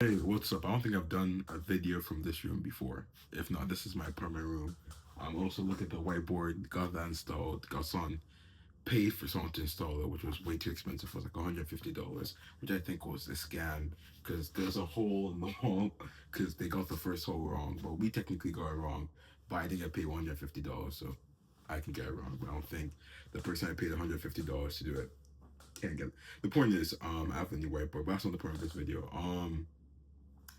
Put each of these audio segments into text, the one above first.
Hey, what's up? I don't think I've done a video from this room before. If not, this is my permanent room. Also look at the whiteboard, got that installed, got someone paid for someone to install it, which was way too expensive. It was like $150, which I think was a scam because there's a hole in the wall because they got the first hole wrong. But we technically got it wrong, but I didn't get paid $150, so I can get it wrong. But I don't think the person I paid $150 to do it can't get it. The point is, I have a new whiteboard, but that's not the point of this video.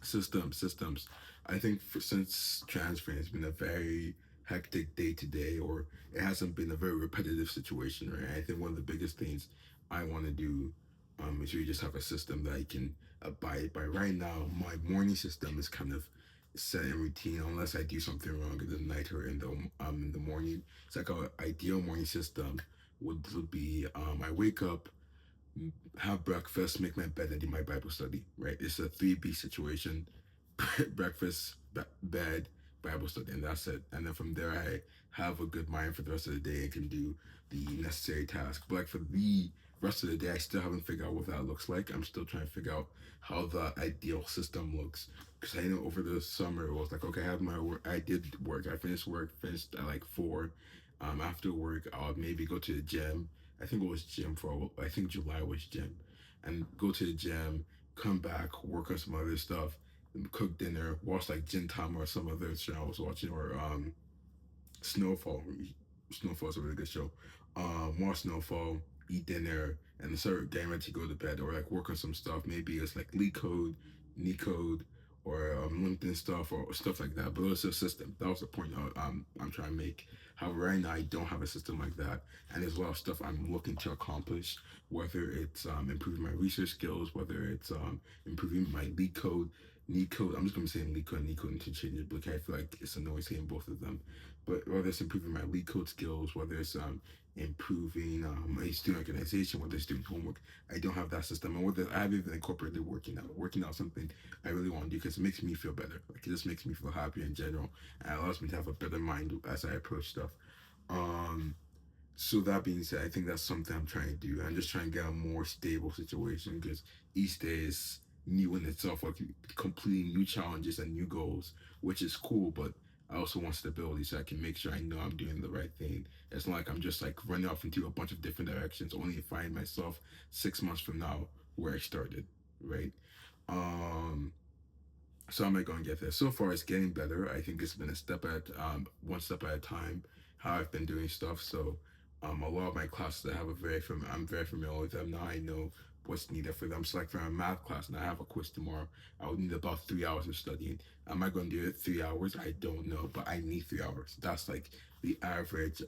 Systems. I think since transferring, it's been a very hectic day to day, or it hasn't been a very repetitive situation, right? I think one of the biggest things I want to do is really just have a system that I can abide by. Right now, my morning system is kind of set in routine unless I do something wrong in the night or in the morning. It's like an ideal morning system would be I wake up, have breakfast, make my bed, and do my Bible study. Right? It's a 3B situation: breakfast, bed, Bible study, and that's it. And then from there, I have a good mind for the rest of the day and can do the necessary tasks. But like for the rest of the day, I still haven't figured out what that looks like. I'm still trying to figure out how the ideal system looks. Because I know over the summer it was like, okay, I have my work. I did work. I finished work. Finished at like 4. After work, I'll maybe go to the gym. I think it was gym for. I think July was gym, and go to the gym, come back, work on some other stuff, cook dinner, watch like Gintama or some other show I was watching, or Snowfall. Snowfall is a really good show. Watch Snowfall, eat dinner, and then start getting ready to go to bed, or like work on some stuff. Maybe it's like LeetCode, or LinkedIn stuff, or stuff like that. But it was a system. That was the point I'm trying to make. However, right now I don't have a system like that, and there's a lot of stuff I'm looking to accomplish. Whether it's improving my research skills, whether it's improving my LeetCode. I'm just gonna say LeetCode and LeetCode interchangeably because I feel like it's annoying saying both of them. But whether it's improving my LeetCode skills, whether it's improving my student organization, whether it's doing homework, I don't have that system. And whether I have even incorporated working out something I really want to do because it makes me feel better. Like it just makes me feel happier in general, and it allows me to have a better mind as I approach stuff. Um, so that being said, I think that's something I'm trying to do. I'm just trying to get a more stable situation because each day is new in itself, like completely new challenges and new goals, which is cool. But I also want stability so I can make sure I know I'm doing the right thing. It's not like I'm just like running off into a bunch of different directions, only to find myself 6 months from now where I started, right? Um, so I'm not gonna get there. So far, it's getting better. I think it's been a step at one step at a time. How I've been doing stuff. So, a lot of my classes I have I'm very familiar with them now. I know what's needed for them. So, like for a math class, and I have a quiz tomorrow. I would need about 3 hours of studying. Am I gonna do it 3 hours? I don't know, but I need 3 hours. That's like the average.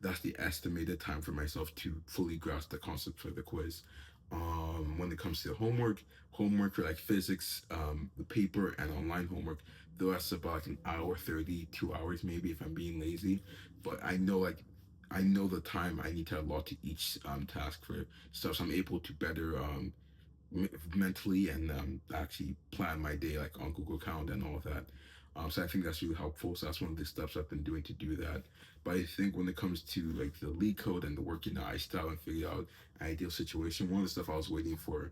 That's the estimated time for myself to fully grasp the concept for the quiz. When it comes to homework for like physics, the paper and online homework, though that's about like an hour 30, 2 hours maybe if I'm being lazy. But I know the time I need to allot to each task for stuff, so I'm able to better mentally and actually plan my day like on Google Calendar and all of that. So I think that's really helpful. So that's one of the steps I've been doing to do that. But I think when it comes to like the LeetCode and the working out, I still haven't figured out an ideal situation. One of the stuff I was waiting for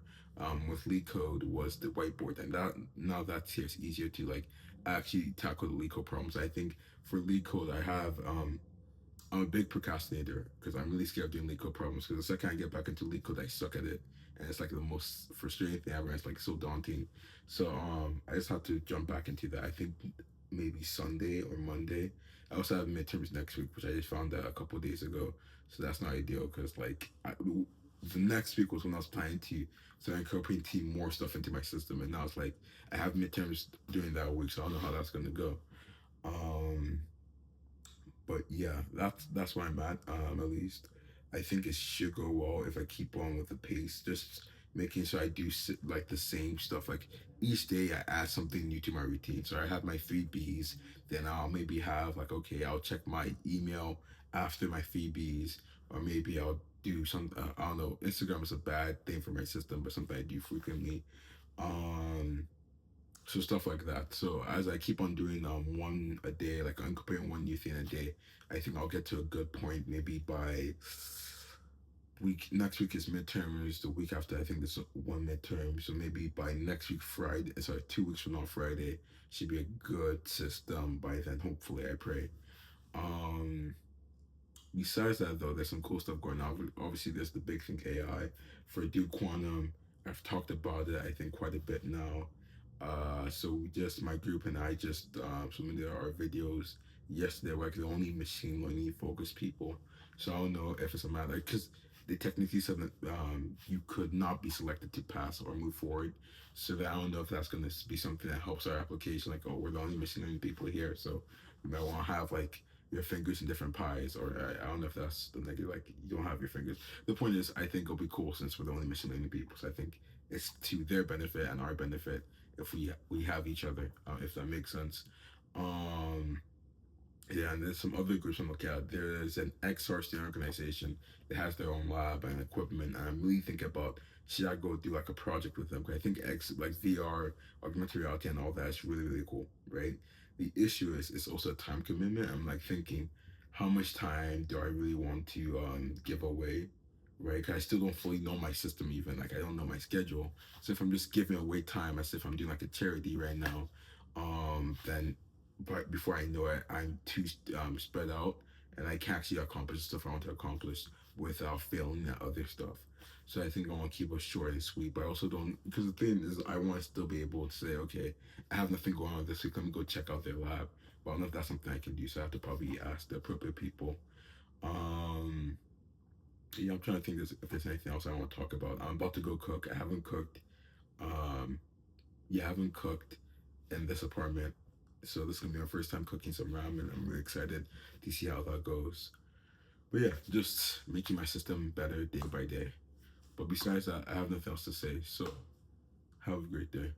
with LeetCode was the whiteboard, and that now that's here, it's easier to like actually tackle the LeetCode problems. I think for LeetCode, I'm a big procrastinator because I'm really scared of doing LeetCode problems. Because the second I get back into LeetCode, I suck at it, and it's like the most frustrating thing ever. It's like so daunting. So I just have to jump back into that. I think maybe Sunday or Monday. I also have midterms next week, which I just found out a couple of days ago. So that's not ideal because the next week was when I was planning to start incorporating more stuff into my system, and now it's like I have midterms during that week, so I don't know how that's gonna go. Um, but yeah, that's where I'm at least. I think it should go well if I keep on with the pace. Just making sure I do like the same stuff. Like each day, I add something new to my routine. So I have my 3Bs. Then I'll maybe have like, okay, I'll check my email after my 3Bs, or maybe I'll do some. I don't know. Instagram is a bad thing for my system, but something I do frequently. Um, so stuff like that. So as I keep on doing one a day, like I'm comparing one new thing a day, I think I'll get to a good point maybe by week next week is midterms. The week after, I think there's one midterm. So maybe by next week Friday, sorry, 2 weeks from now Friday should be a good system by then. Hopefully, I pray. Um, Besides that, though, there's some cool stuff going on. Obviously, there's the big thing AI for Duke Quantum. I've talked about it, I think, quite a bit now. So we just my group and I just submitted our videos yesterday. We're like the only machine learning focused people. So I don't know if it's a matter because they technically said that you could not be selected to pass or move forward. So that I don't know if that's going to be something that helps our application. Like, oh, we're the only machine learning people here, so we might want to have like your fingers in different pies, or I don't know if that's the negative. Like you don't have your fingers. The point is, I think it'll be cool since we're the only machine learning people. So I think it's to their benefit and our benefit if we have each other, if that makes sense. Um, yeah, and there's some other groups I'm looking at. There's an XR student organization that has their own lab and equipment, and I'm really thinking about should I go do like a project with them? Because I think X like VR, augmented reality, and all that is really cool, right? The issue is it's also a time commitment. I'm like thinking, how much time do I really want to give away, right? Because I still don't fully know my system even. Like I don't know my schedule. So if I'm just giving away time as if I'm doing like a charity right now, then but before I know it, I'm too spread out, and I can't actually accomplish the stuff I want to accomplish without failing at other stuff. So I think I want to keep it short and sweet, but I also don't because the thing is I want to still be able to say, okay, I have nothing going on this week. Let me go check out their lab. But I don't know if that's something I can do. So I have to probably ask the appropriate people. Um, yeah, I'm trying to think if there's anything else I want to talk about. I'm about to go cook. I haven't cooked. Um, yeah, I haven't cooked in this apartment. So this is gonna be my first time cooking some ramen. I'm really excited to see how that goes. But yeah, just making my system better day by day. But besides that, I have nothing else to say. So have a great day.